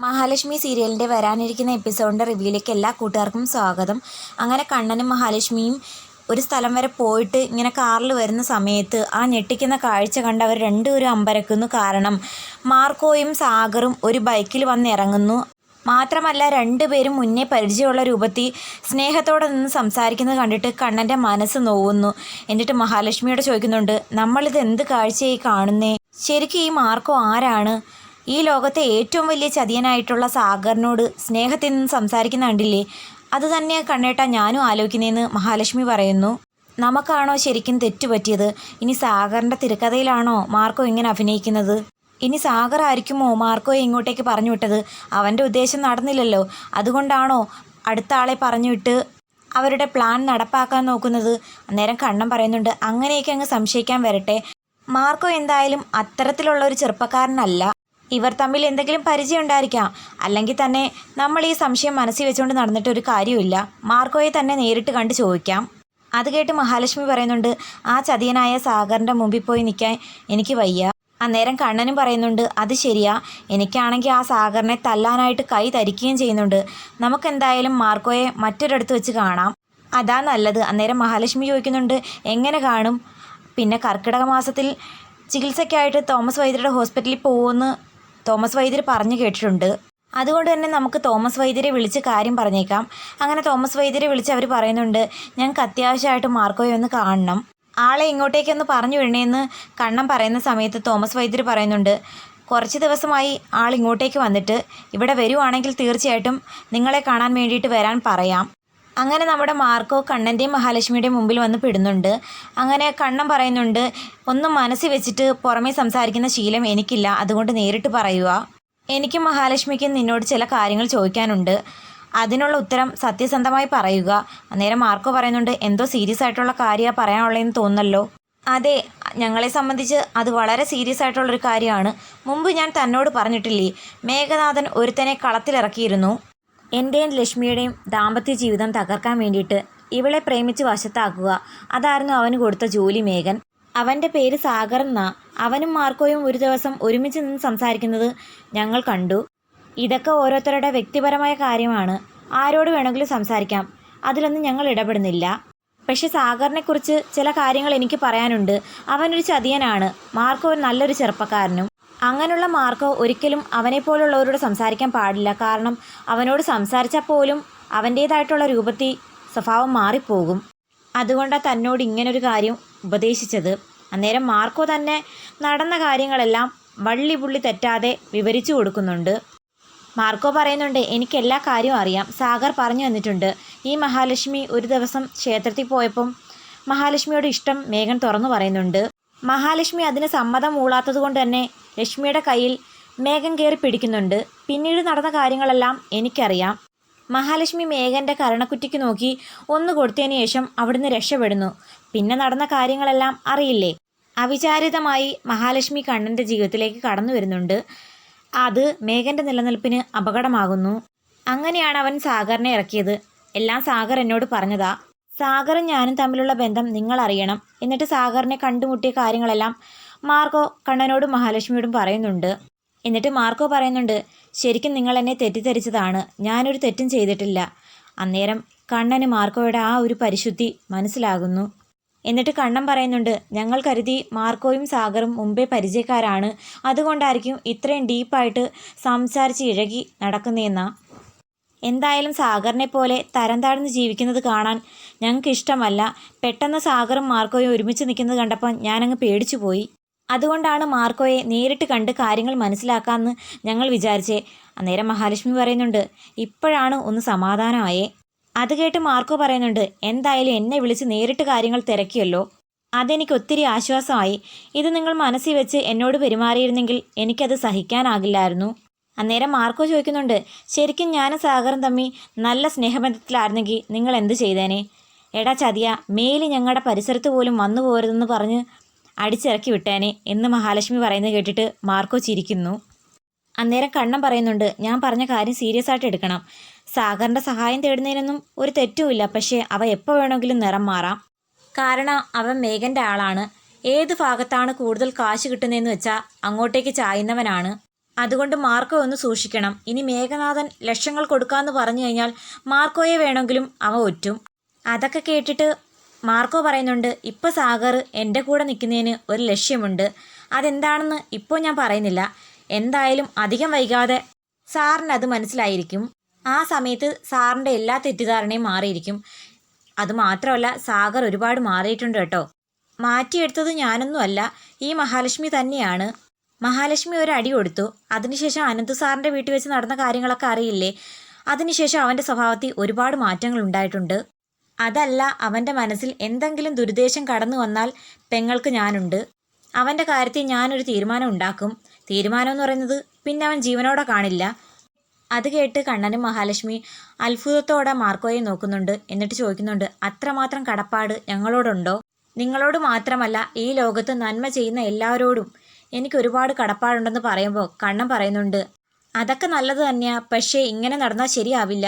മഹാലക്ഷ്മി സീരിയലിൻ്റെ വരാനിരിക്കുന്ന എപ്പിസോഡിൻ്റെ റിവ്യൂയിലേക്ക് എല്ലാ കൂട്ടുകാർക്കും സ്വാഗതം. അങ്ങനെ കണ്ണനും മഹാലക്ഷ്മിയും ഒരു സ്ഥലം വരെ പോയിട്ട് ഇങ്ങനെ കാറിൽ വരുന്ന സമയത്ത് ആ ഞെട്ടിക്കുന്ന കാഴ്ച കണ്ട് അവർ രണ്ടുപേരും അമ്പരക്കുന്നു. കാരണം മാർക്കോയും സാഗറും ഒരു ബൈക്കിൽ വന്ന് ഇറങ്ങുന്നു. മാത്രമല്ല രണ്ടുപേരും മുന്നേ പരിചയമുള്ള രൂപത്തിൽ സ്നേഹത്തോടെ നിന്ന് സംസാരിക്കുന്നത് കണ്ടിട്ട് കണ്ണൻ്റെ മനസ്സ് നോവുന്നു. എന്നിട്ട് മഹാലക്ഷ്മിയോട് ചോദിക്കുന്നുണ്ട്, നമ്മളിത് എന്ത് കാഴ്ചയായി കാണുന്നേ? ശരിക്കും ഈ മാർക്കോ ആരാണ്? ഈ ലോകത്തെ ഏറ്റവും വലിയ ചതിയനായിട്ടുള്ള സാഗറിനോട് സ്നേഹത്തിൽ നിന്ന് സംസാരിക്കുന്ന കണ്ടില്ലേ? അത് തന്നെ കണ്ണേട്ടാ ഞാനും ആലോചിക്കുന്നതെന്ന് മഹാലക്ഷ്മി പറയുന്നു. നമുക്കാണോ ശരിക്കും തെറ്റുപറ്റിയത്? ഇനി സാഗറിൻ്റെ തിരക്കഥയിലാണോ മാർക്കോ ഇങ്ങനെ അഭിനയിക്കുന്നത്? ഇനി സാഗർ ആയിരിക്കുമോ മാർക്കോയെ ഇങ്ങോട്ടേക്ക് പറഞ്ഞു വിട്ടത്? അവൻ്റെ ഉദ്ദേശം നടന്നില്ലല്ലോ, അതുകൊണ്ടാണോ അടുത്ത ആളെ പറഞ്ഞു വിട്ട് അവരുടെ പ്ലാൻ നടപ്പാക്കാൻ നോക്കുന്നത്? അന്നേരം കണ്ണൻ പറയുന്നുണ്ട്, അങ്ങനെയൊക്കെ അങ്ങ് സംശയിക്കാൻ വരട്ടെ. മാർക്കോ എന്തായാലും അത്തരത്തിലുള്ള ഒരു ചെറുപ്പക്കാരനല്ല. ഇവർ തമ്മിൽ എന്തെങ്കിലും പരിചയം ഉണ്ടായിരിക്കാം. അല്ലെങ്കിൽ തന്നെ നമ്മൾ ഈ സംശയം മനസ്സിൽ വെച്ചുകൊണ്ട് നടന്നിട്ട് ഒരു കാര്യമില്ല. മാർക്കോയെ തന്നെ നേരിട്ട് കണ്ട് ചോദിക്കാം. അത് കേട്ട് മഹാലക്ഷ്മി പറയുന്നുണ്ട്, ആ ചതിയനായ സാഗറിൻ്റെ മുമ്പിൽ പോയി നിൽക്കാൻ എനിക്ക് വയ്യ. അന്നേരം കണ്ണനും പറയുന്നുണ്ട്, അത് ശരിയാ, എനിക്കാണെങ്കിൽ ആ സാഗറിനെ തല്ലാനായിട്ട് കൈ തരിക്കുകയും ചെയ്യുന്നുണ്ട്. നമുക്കെന്തായാലും മാർക്കോയെ മറ്റൊരിടത്ത് വെച്ച് കാണാം, അതാ നല്ലത്. അന്നേരം മഹാലക്ഷ്മി ചോദിക്കുന്നുണ്ട്, എങ്ങനെ കാണും? പിന്നെ കർക്കിടക മാസത്തിൽ ചികിത്സയ്ക്കായിട്ട് തോമസ് വൈദ്യരുടെ ഹോസ്പിറ്റലിൽ പോകുമെന്ന് തോമസ് വൈദ്യർ പറഞ്ഞു കേട്ടിട്ടുണ്ട്. അതുകൊണ്ട് തന്നെ നമുക്ക് തോമസ് വൈദ്യരെ വിളിച്ച് കാര്യം പറഞ്ഞേക്കാം. അങ്ങനെ തോമസ് വൈദ്യരെ വിളിച്ച് അവർ പറയുന്നുണ്ട്, ഞങ്ങൾക്ക് അത്യാവശ്യമായിട്ട് മാർക്കോയെ ഒന്ന് കാണണം, ആളെ ഇങ്ങോട്ടേക്കൊന്ന് പറഞ്ഞു വിടണേന്ന് കണ്ണൻ പറയുന്ന സമയത്ത് തോമസ് വൈദ്യർ പറയുന്നുണ്ട്, കുറച്ച് ദിവസമായി ആൾ ഇങ്ങോട്ടേക്ക് വന്നിട്ട് ഇവിടെ വരുവാണെങ്കിൽ തീർച്ചയായിട്ടും നിങ്ങളെ കാണാൻ വേണ്ടിയിട്ട് വരാൻ പറയാം. അങ്ങനെ നമ്മുടെ മാർക്കോ കണ്ണൻ്റെയും മഹാലക്ഷ്മിയുടെയും മുമ്പിൽ വന്ന് പെടുന്നുണ്ട്. അങ്ങനെ കണ്ണൻ പറയുന്നുണ്ട്, ഒന്നും മനസ്സിൽ വെച്ചിട്ട് പുറമേ സംസാരിക്കുന്ന ശീലം എനിക്കില്ല, അതുകൊണ്ട് നേരിട്ട് പറയുക. എനിക്കും മഹാലക്ഷ്മിക്കും നിന്നോട് ചില കാര്യങ്ങൾ ചോദിക്കാനുണ്ട്, അതിനുള്ള ഉത്തരം സത്യസന്ധമായി പറയുക. അന്നേരം മാർക്കോ പറയുന്നുണ്ട്, എന്തോ സീരിയസ് ആയിട്ടുള്ള കാര്യമാണ് പറയാനുള്ളതെന്ന് തോന്നുന്നല്ലോ. അതെ, ഞങ്ങളെ സംബന്ധിച്ച് അത് വളരെ സീരിയസ് ആയിട്ടുള്ളൊരു കാര്യമാണ്. മുമ്പ് ഞാൻ തന്നോട് പറഞ്ഞിട്ടില്ലേ, മേഘനാഥൻ ഒരുത്തനെ കളത്തിലിറക്കിയിരുന്നു. എൻ്റെയും ലക്ഷ്മിയുടെയും ദാമ്പത്യ ജീവിതം തകർക്കാൻ വേണ്ടിയിട്ട് ഇവളെ പ്രേമിച്ച് വശത്താക്കുക, അതായിരുന്നു അവന് കൊടുത്ത ജോലി. മേഘൻ, അവൻ്റെ പേര് സാഗർ എന്നാ. അവനും മാർക്കോയും ഒരു ദിവസം ഒരുമിച്ച് നിന്ന് സംസാരിക്കുന്നത് ഞങ്ങൾ കണ്ടു. ഇതൊക്കെ ഓരോരുത്തരുടെ വ്യക്തിപരമായ കാര്യമാണ്, ആരോട് വേണമെങ്കിലും സംസാരിക്കാം, അതിലൊന്നും ഞങ്ങൾ ഇടപെടുന്നില്ല. പക്ഷെ സാഗറിനെക്കുറിച്ച് ചില കാര്യങ്ങൾ എനിക്ക് പറയാനുണ്ട്. അവനൊരു ചതിയനാണ്, മാർക്കോ ഒരു നല്ലൊരു ചെറുപ്പക്കാരനും. അങ്ങനെയുള്ള മാർക്കോ ഒരിക്കലും അവനെപ്പോലുള്ളവരോട് സംസാരിക്കാൻ പാടില്ല. കാരണം അവനോട് സംസാരിച്ചാൽ പോലും അവൻ്റേതായിട്ടുള്ള രൂപത്തിൽ സ്വഭാവം മാറിപ്പോകും. അതുകൊണ്ടാണ് തന്നോട് ഇങ്ങനൊരു കാര്യം ഉപദേശിച്ചത്. അന്നേരം മാർക്കോ തന്നെ നടന്ന കാര്യങ്ങളെല്ലാം വള്ളി പുള്ളി തെറ്റാതെ വിവരിച്ചു കൊടുക്കുന്നുണ്ട്. മാർക്കോ പറയുന്നുണ്ട്, എനിക്കെല്ലാ കാര്യവും അറിയാം, സാഗർ പറഞ്ഞു തന്നിട്ടുണ്ട്. ഈ മഹാലക്ഷ്മി ഒരു ദിവസം ക്ഷേത്രത്തിൽ പോയപ്പം മഹാലക്ഷ്മിയോട് ഇഷ്ടം മേഘൻ തുറന്നു പറയുന്നുണ്ട്. മഹാലക്ഷ്മി അതിന് സമ്മതം മൂളാത്തത് കൊണ്ട് തന്നെ ലക്ഷ്മിയുടെ കയ്യിൽ മേഘൻ കയറി പിടിക്കുന്നുണ്ട്. പിന്നീട് നടന്ന കാര്യങ്ങളെല്ലാം എനിക്കറിയാം. മഹാലക്ഷ്മി മേഘൻ്റെ കരണക്കുറ്റിക്ക് നോക്കി ഒന്ന് കൊടുത്തതിന് ശേഷം അവിടുന്ന് രക്ഷപ്പെടുന്നു. പിന്നെ നടന്ന കാര്യങ്ങളെല്ലാം അറിയില്ലേ? അവിചാരിതമായി മഹാലക്ഷ്മി കണ്ണൻ്റെ ജീവിതത്തിലേക്ക് കടന്നു വരുന്നുണ്ട്. അത് മേഘൻ്റെ നിലനിൽപ്പിന് അപകടമാകുന്നു. അങ്ങനെയാണ് അവൻ സാഗറിനെ ഇറക്കിയത്. എല്ലാം സാഗർ എന്നോട് പറഞ്ഞതാ. സാഗറും ഞാനും തമ്മിലുള്ള ബന്ധം നിങ്ങൾ അറിയണം. എന്നിട്ട് സാഗറിനെ കണ്ടുമുട്ടിയ കാര്യങ്ങളെല്ലാം മാർക്കോ കണ്ണനോടും മഹാലക്ഷ്മിയോടും പറയുന്നുണ്ട്. എന്നിട്ട് മാർക്കോ പറയുന്നുണ്ട്, ശരിക്കും നിങ്ങൾ എന്നെ തെറ്റിദ്ധരിച്ചതാണ്, ഞാനൊരു തെറ്റും ചെയ്തിട്ടില്ല. അന്നേരം കണ്ണന് മാർക്കോയുടെ ആ ഒരു പരിശുദ്ധി മനസ്സിലാകുന്നു. എന്നിട്ട് കണ്ണൻ പറയുന്നുണ്ട്, ഞങ്ങൾ കരുതി മാർക്കോയും സാഗറും മുമ്പേ പരിചയക്കാരാണ്, അതുകൊണ്ടായിരിക്കും ഇത്രയും ഡീപ്പായിട്ട് സംസാരിച്ച് ഇഴകി നടക്കുന്നതെന്നാ. എന്തായാലും സാഗറിനെ പോലെ തരം താഴ്ന്ന് ജീവിക്കുന്നത് കാണാൻ ഞങ്ങൾക്ക് ഇഷ്ടമല്ല. പെട്ടെന്ന് സാഗറും മാർക്കോയും ഒരുമിച്ച് നിൽക്കുന്നത് കണ്ടപ്പോൾ ഞാനങ്ങ് പേടിച്ചു പോയി. അതുകൊണ്ടാണ് മാർക്കോയെ നേരിട്ട് കണ്ട് കാര്യങ്ങൾ മനസ്സിലാക്കാമെന്ന് ഞങ്ങൾ വിചാരിച്ചേ. അന്നേരം മഹാലക്ഷ്മി പറയുന്നുണ്ട്, ഇപ്പോഴാണ് ഒന്ന് സമാധാനമായേ. അത് കേട്ട് മാർക്കോ പറയുന്നുണ്ട്, എന്തായാലും എന്നെ വിളിച്ച് നേരിട്ട് കാര്യങ്ങൾ തിരക്കിയല്ലോ, അതെനിക്ക് ഒത്തിരി ആശ്വാസമായി. ഇത് നിങ്ങൾ മനസ്സിൽ വെച്ച് എന്നോട് പെരുമാറിയിരുന്നെങ്കിൽ എനിക്കത് സഹിക്കാനാകില്ലായിരുന്നു. അന്നേരം മാർക്കോ ചോദിക്കുന്നുണ്ട്, ശരിക്കും ഞാനും സാഗറും തമ്മിൽ നല്ല സ്നേഹബന്ധത്തിലായിരുന്നെങ്കിൽ നിങ്ങൾ എന്ത് ചെയ്തേനെ? എടാ ചതിയ, മേല് ഞങ്ങളുടെ പരിസരത്ത് പോലും വന്നു പോരുതെന്ന് പറഞ്ഞ് അടിച്ചിറക്കി വിട്ടേനെ എന്ന് മഹാലക്ഷ്മി പറയുന്നത് കേട്ടിട്ട് മാർക്കോ ചിരിക്കുന്നു. അന്നേരം കണ്ണൻ പറയുന്നുണ്ട്, ഞാൻ പറഞ്ഞ കാര്യം സീരിയസ് ആയിട്ട് എടുക്കണം. സാഗറിൻ്റെ സഹായം തേടുന്നതിനൊന്നും ഒരു തെറ്റുമില്ല, പക്ഷേ അവ എപ്പോൾ വേണമെങ്കിലും നിറം മാറാം. കാരണം അവൻ മേഘൻ്റെ ആളാണ്. ഏത് ഭാഗത്താണ് കൂടുതൽ കാശ് കിട്ടുന്നതെന്ന് വെച്ചാൽ അങ്ങോട്ടേക്ക് ചായുന്നവനാണ്. അതുകൊണ്ട് മാർക്കോ ഒന്ന് സൂക്ഷിക്കണം. ഇനി മേഘനാഥൻ ലക്ഷങ്ങൾ കൊടുക്കാമെന്ന് പറഞ്ഞു കഴിഞ്ഞാൽ മാർക്കോയെ വേണമെങ്കിലും അവ ഒറ്റും. അതൊക്കെ കേട്ടിട്ട് മാർക്കോ പറയുന്നുണ്ട്, ഇപ്പോൾ സാഗർ എൻ്റെ കൂടെ നിൽക്കുന്നതിന് ഒരു ലക്ഷ്യമുണ്ട്. അതെന്താണെന്ന് ഇപ്പോൾ ഞാൻ പറയുന്നില്ല. എന്തായാലും അധികം വൈകാതെ സാറിന് അത് മനസ്സിലായിരിക്കും. ആ സമയത്ത് സാറിൻ്റെ എല്ലാ തെറ്റിദ്ധാരണയും മാറിയിരിക്കും. അതുമാത്രമല്ല, സാഗർ ഒരുപാട് മാറിയിട്ടുണ്ട് കേട്ടോ. മാറ്റിയെടുത്തത് ഞാനൊന്നുമല്ല, ഈ മഹാലക്ഷ്മി തന്നെയാണ്. മഹാലക്ഷ്മി ഒരു അടി കൊടുത്തു. അതിനുശേഷം അനന്തു സാറിൻ്റെ വീട്ടിൽ വെച്ച് നടന്ന കാര്യങ്ങളൊക്കെ അറിയില്ലേ? അതിനുശേഷം അവൻ്റെ സ്വഭാവത്തിൽ ഒരുപാട് മാറ്റങ്ങൾ ഉണ്ടായിട്ടുണ്ട്. അതല്ല, അവൻ്റെ മനസ്സിൽ എന്തെങ്കിലും ദുരുദ്ദേശം കടന്നു വന്നാൽ പെങ്ങൾക്ക് ഞാനുണ്ട്. അവൻ്റെ കാര്യത്തിൽ ഞാനൊരു തീരുമാനം ഉണ്ടാക്കും. തീരുമാനം എന്ന് പറയുന്നത് പിന്നെ അവൻ ജീവനോടെ കാണില്ല. അത് കേട്ട് കണ്ണനും മഹാലക്ഷ്മി അത്ഭുതത്തോടെ മാർക്കോയെ നോക്കുന്നുണ്ട്. എന്നിട്ട് ചോദിക്കുന്നുണ്ട്, അത്രമാത്രം കടപ്പാട് ഞങ്ങളോടുണ്ടോ? നിങ്ങളോട് മാത്രമല്ല, ഈ ലോകത്ത് നന്മ ചെയ്യുന്ന എല്ലാവരോടും എനിക്ക് ഒരുപാട് കടപ്പാടുണ്ടെന്ന് പറയുമ്പോൾ കണ്ണൻ പറയുന്നുണ്ട്, അതൊക്കെ നല്ലത് തന്നെയാ. പക്ഷേ ഇങ്ങനെ നടന്നാൽ ശരിയാവില്ല.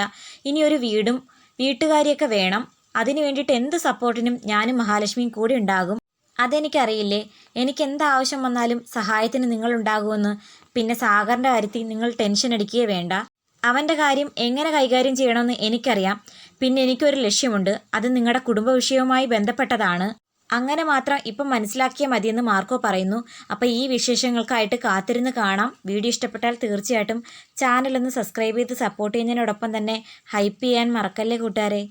ഇനി ഒരു വീടും വീട്ടുകാരിയൊക്കെ വേണം. അതിനു വേണ്ടിയിട്ട് എന്ത് സപ്പോർട്ടിനും ഞാനും മഹാലക്ഷ്മിയും കൂടി ഉണ്ടാകും. അതെനിക്കറിയില്ലേ. എനിക്ക് എന്താവശ്യം വന്നാലും സഹായത്തിന് നിങ്ങളുണ്ടാകുമെന്ന്. പിന്നെ സാഗറിൻ്റെ കാര്യത്തിൽ നിങ്ങൾ ടെൻഷൻ അടിക്കുകയേ വേണ്ട. അവൻ്റെ കാര്യം എങ്ങനെ കൈകാര്യം ചെയ്യണമെന്ന് എനിക്കറിയാം. പിന്നെ എനിക്കൊരു ലക്ഷ്യമുണ്ട്. അത് നിങ്ങളുടെ കുടുംബ വിഷയവുമായി ബന്ധപ്പെട്ടതാണ്. അങ്ങനെ മാത്രം ഇപ്പം മനസ്സിലാക്കിയാൽ മതിയെന്ന് മാർക്കോ പറയുന്നു. അപ്പോൾ ഈ വിശേഷങ്ങൾക്കായിട്ട് കാത്തിരുന്ന് കാണാം. വീഡിയോ ഇഷ്ടപ്പെട്ടാൽ തീർച്ചയായിട്ടും ചാനലൊന്ന് സബ്സ്ക്രൈബ് ചെയ്ത് സപ്പോർട്ട് ചെയ്യുന്നതിനോടൊപ്പം തന്നെ ഹൈപ്പ് ചെയ്യാൻ മറക്കല്ലേ കൂട്ടുകാരെ.